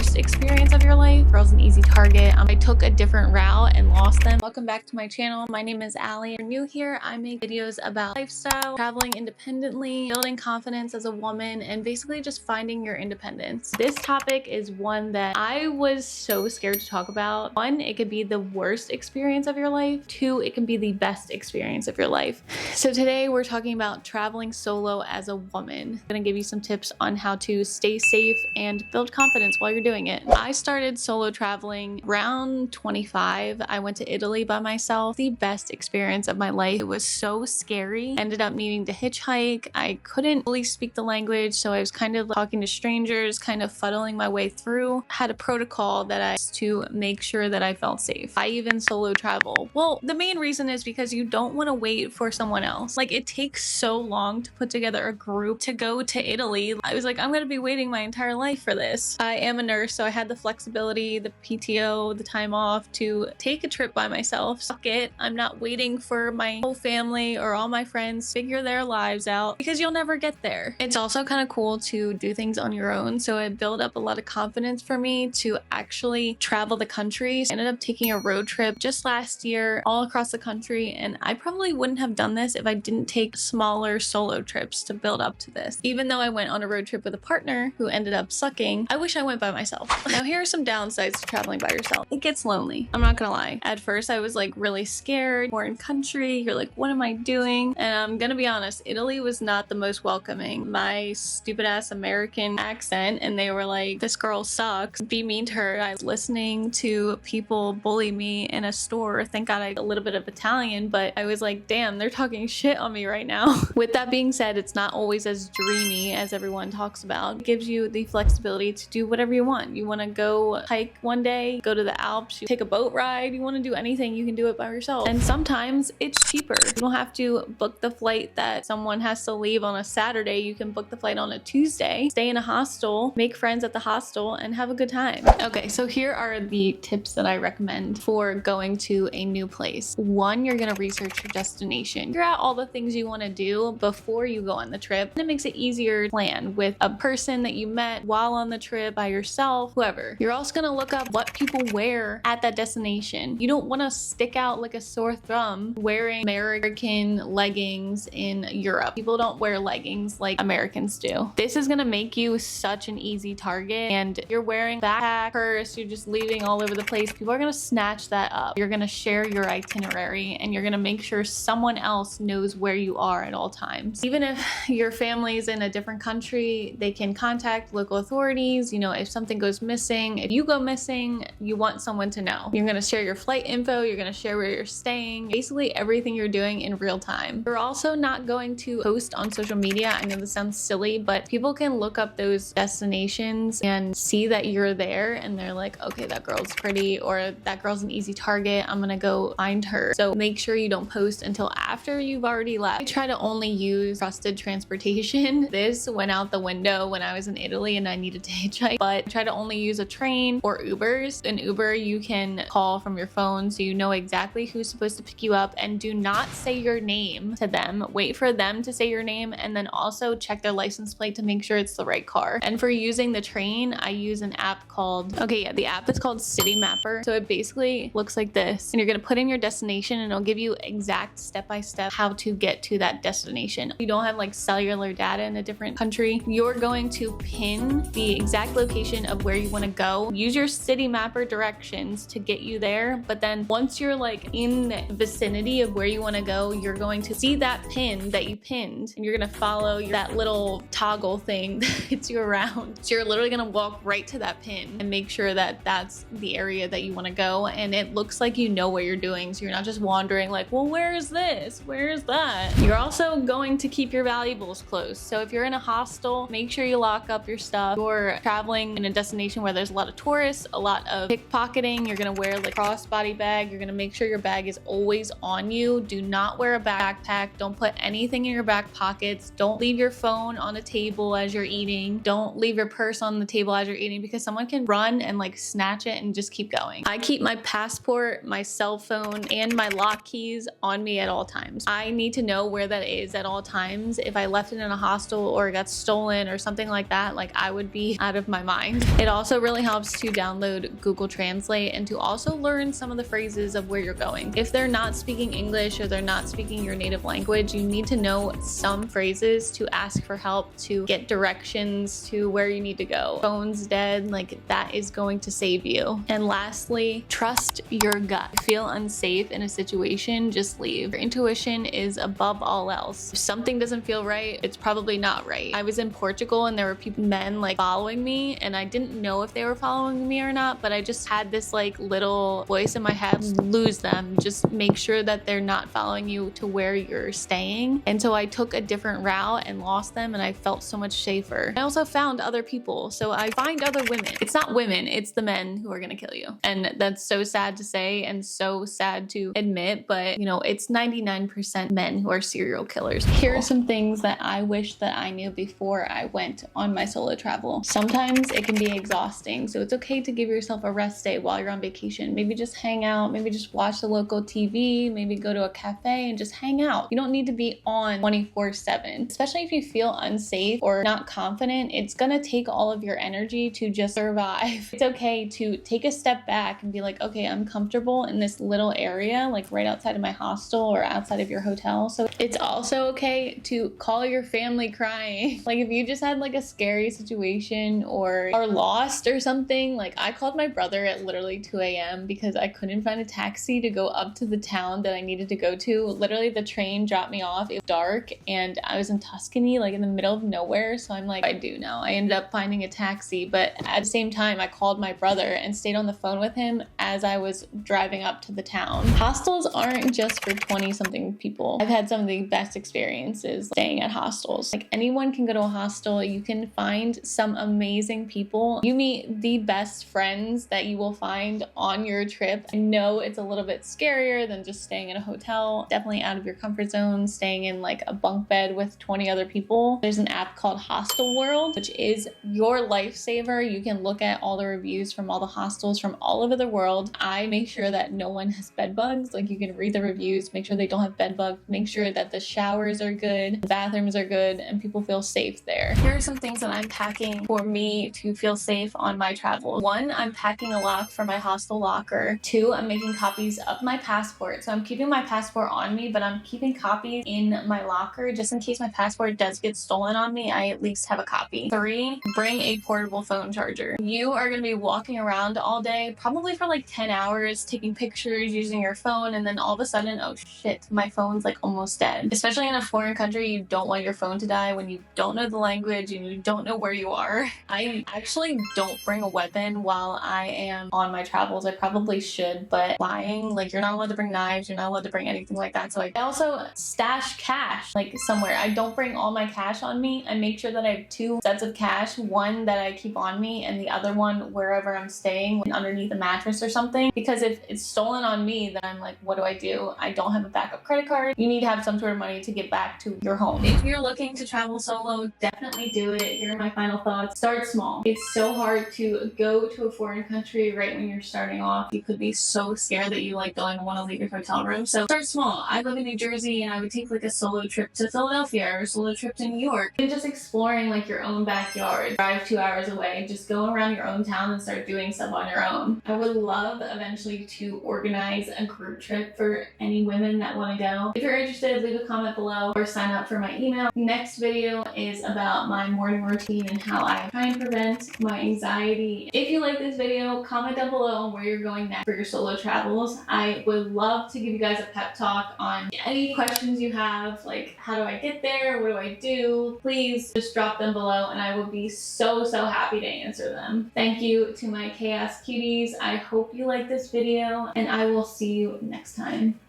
worst experience of your life. Girl's an easy target. I took a different route and lost them. Welcome back to my channel. My name is Allie. If you're new here, I make videos about lifestyle, traveling independently, building confidence as a woman, and basically just finding your independence. This topic is one that I was so scared to talk about. One, it could be the worst experience of your life. Two, it can be the best experience of your life. So today we're talking about traveling solo as a woman. I'm gonna give you some tips on how to stay safe and build confidence while you're doing it. I started solo traveling around 25. I went to Italy by myself. The best experience of my life. It was so scary. Ended up needing to hitchhike. I couldn't fully speak the language, so I was kind of talking to strangers, kind of fuddling my way through. Had a protocol that I used to make sure that I felt safe. I even solo travel. Well, the main reason is because you don't want to wait for someone else. Like, it takes so long to put together a group to go to Italy. I was like, I'm gonna be waiting my entire life for this. I am a nurse, so I had the flexibility, the PTO, the time off to take a trip by myself. Suck it. I'm not waiting for my whole family or all my friends to figure their lives out, because you'll never get there. It's also kind of cool to do things on your own, so it built up a lot of confidence for me to actually travel the country. I ended up taking a road trip just last year all across the country, and I probably wouldn't have done this if I didn't take smaller solo trips to build up to this. Even though I went on a road trip with a partner who ended up sucking, I wish I went by myself. Now, here are some downsides to traveling by yourself. It gets lonely. I'm not gonna lie. At first, I was like really scared. Foreign country, you're like, what am I doing? And I'm gonna be honest, Italy was not the most welcoming. My stupid ass American accent, and they were like, this girl sucks. Be mean to her. I was listening to people bully me in a store. Thank God I had a little bit of Italian, but I was like, damn, they're talking shit on me right now. With that being said, it's not always as dreamy as everyone talks about. It gives you the flexibility to do whatever you want. You want to go hike one day, go to the Alps, you take a boat ride, you want to do anything, you can do it by yourself. And sometimes it's cheaper. You don't have to book the flight that someone has to leave on a Saturday. You can book the flight on a Tuesday, stay in a hostel, make friends at the hostel, and have a good time. Okay, so here are the tips that I recommend for going to a new place. One, you're going to research your destination. Figure out all the things you want to do before you go on the trip. And it makes it easier to plan with a person that you met while on the trip, by yourself, whoever. You're also going to look up what people wear at that destination. You don't want to stick out like a sore thumb wearing American leggings in Europe. People don't wear leggings like Americans do. This is going to make you such an easy target, and you're wearing a backpack, purse, you're just leaving all over the place. People are going to snatch that up. You're going to share your itinerary, and you're going to make sure someone else knows where you are at all times. Even if your family's in a different country, they can contact local authorities. You know, if something goes missing, if you go missing, you want someone to know. You're going to share your flight info, you're going to share where you're staying, basically everything you're doing in real time. You're also not going to post on social media. I know this sounds silly, but people can look up those destinations and see that you're there, and they're like, okay, that girl's pretty, or that girl's an easy target, I'm gonna go find her. So make sure you don't post until after you've already left. I try to only use trusted transportation. This went out the window when I was in Italy and I needed to hitchhike, but try to only use a train or Ubers. An Uber you can call from your phone, so you know exactly who's supposed to pick you up, and do not say your name to them. Wait for them to say your name, and then also check their license plate to make sure it's the right car. And for using the train, I use an app called, the app is called City Mapper. So it basically looks like this, and you're gonna put in your destination, and it'll give you exact step-by-step how to get to that destination. If you don't have like cellular data in a different country, you're going to pin the exact location of where you want to go. Use your City Mapper directions to get you there, but then once you're like in the vicinity of where you want to go, you're going to see that pin that you pinned, and you're gonna follow that little toggle thing that gets you around. So you're literally gonna walk right to that pin and make sure that that's the area that you want to go, and it looks like you know what you're doing, so you're not just wandering like, well, where is this, where is that? You're also going to keep your valuables close. So if you're in a hostel, make sure you lock up your stuff. You're traveling in a destination where there's a lot of tourists, a lot of pickpocketing, you're gonna wear like crossbody bag. You're gonna make sure your bag is always on you. Do not wear a backpack. Don't put anything in your back pockets. Don't leave your phone on a table as you're eating. Don't leave your purse on the table as you're eating, because someone can run and like snatch it and just keep going. I keep my passport, my cell phone, and my lock keys on me at all times. I need to know where that is at all times. If I left it in a hostel or it got stolen or something like that, like I would be out of my mind. It also really helps to download Google Translate and to also learn some of the phrases of where you're going. If they're not speaking English or they're not speaking your native language, you need to know some phrases to ask for help, to get directions to where you need to go. Phone's dead, like that is going to save you. And lastly, trust your gut. If you feel unsafe in a situation, just leave. Your intuition is above all else. If something doesn't feel right, it's probably not right. I was in Portugal and there were men like following me, and I didn't know if they were following me or not, but I just had this like little voice in my head, lose them, just make sure that they're not following you to where you're staying. And so I took a different route and lost them, and I felt so much safer. I also found other people, so I find other women. It's not women, it's the men who are gonna kill you. And that's so sad to say and so sad to admit, but you know, it's 99% men who are serial killers. Here are some things that I wish that I knew before I went on my solo travel. Sometimes it can be exhausting, so it's okay to give yourself a rest day while you're on vacation. Maybe just hang out, maybe just watch the local TV, maybe go to a cafe and just hang out. You don't need to be on 24/7, especially if you feel unsafe or not confident. It's gonna take all of your energy to just survive. It's okay to take a step back and be like, okay, I'm comfortable in this little area, like right outside of my hostel or outside of your hotel. So it's also okay to call your family crying. Like if you just had like a scary situation or are lost or something, like I called my brother at literally 2 a.m. because I couldn't find a taxi to go up to the town that I needed to go to. Literally the train dropped me off. It was dark and I was in Tuscany, like in the middle of nowhere. So I'm like, I do now. I ended up finding a taxi, but at the same time, I called my brother and stayed on the phone with him as I was driving up to the town. Hostels aren't just for 20-something people. I've had some of the best experiences staying at hostels. Like anyone can go to a hostel. You can find some amazing people. You meet the best friends that you will find on your trip. I know it's a little bit scarier than just staying in a hotel. Definitely out of your comfort zone, staying in like a bunk bed with 20 other people. There's an app called Hostel World, which is your lifesaver. You can look at all the reviews from all the hostels from all over the world. I make sure that no one has bed bugs. Like you can read the reviews, make sure they don't have bed bugs, make sure that the showers are good, the bathrooms are good, and people feel safe there. Here are some things that I'm packing for me to feel safe on my travels. 1, I'm packing a lock for my hostel locker. 2, I'm making copies of my passport. So I'm keeping my passport on me, but I'm keeping copies in my locker just in case my passport does get stolen on me. I at least have a copy. 3, bring a portable phone charger. You are going to be walking around all day, probably for like 10 hours, taking pictures, using your phone, and then all of a sudden, oh shit, my phone's like almost dead. Especially in a foreign country, you don't want your phone to die when you don't know the language and you don't know where you are. I actually don't bring a weapon while I am on my travels. I probably should, but lying, like you're not allowed to bring knives, you're not allowed to bring anything like that. So I also stash cash like somewhere. I don't bring all my cash on me. I make sure that I have 2 sets of cash, one that I keep on me and the other one wherever I'm staying, underneath a mattress or something. Because if it's stolen on me, then I'm like, what do? I don't have a backup credit card. You need to have some sort of money to get back to your home. If you're looking to travel solo, definitely do it. Here are my final thoughts. Start small. It's so hard to go to a foreign country right when you're starting off. You could be so scared that you like don't even want to leave your hotel room. So start small. I live in New Jersey and I would take like a solo trip to Philadelphia or a solo trip to New York. And just exploring like your own backyard. Drive 2 hours away. Just go around your own town and start doing stuff on your own. I would love eventually to organize a group trip for any women that want to go. If you're interested, leave a comment below or sign up for my email. Next video is about my morning routine and how I try and prevent my anxiety. If you like this video, comment down below on where you're going next for your solo travels. I would love to give you guys a pep talk on any questions you have, like how do I get there? What do I do? Please just drop them below and I would be so happy to answer them. Thank you to my chaos cuties. I hope you like this video and I will see you next time.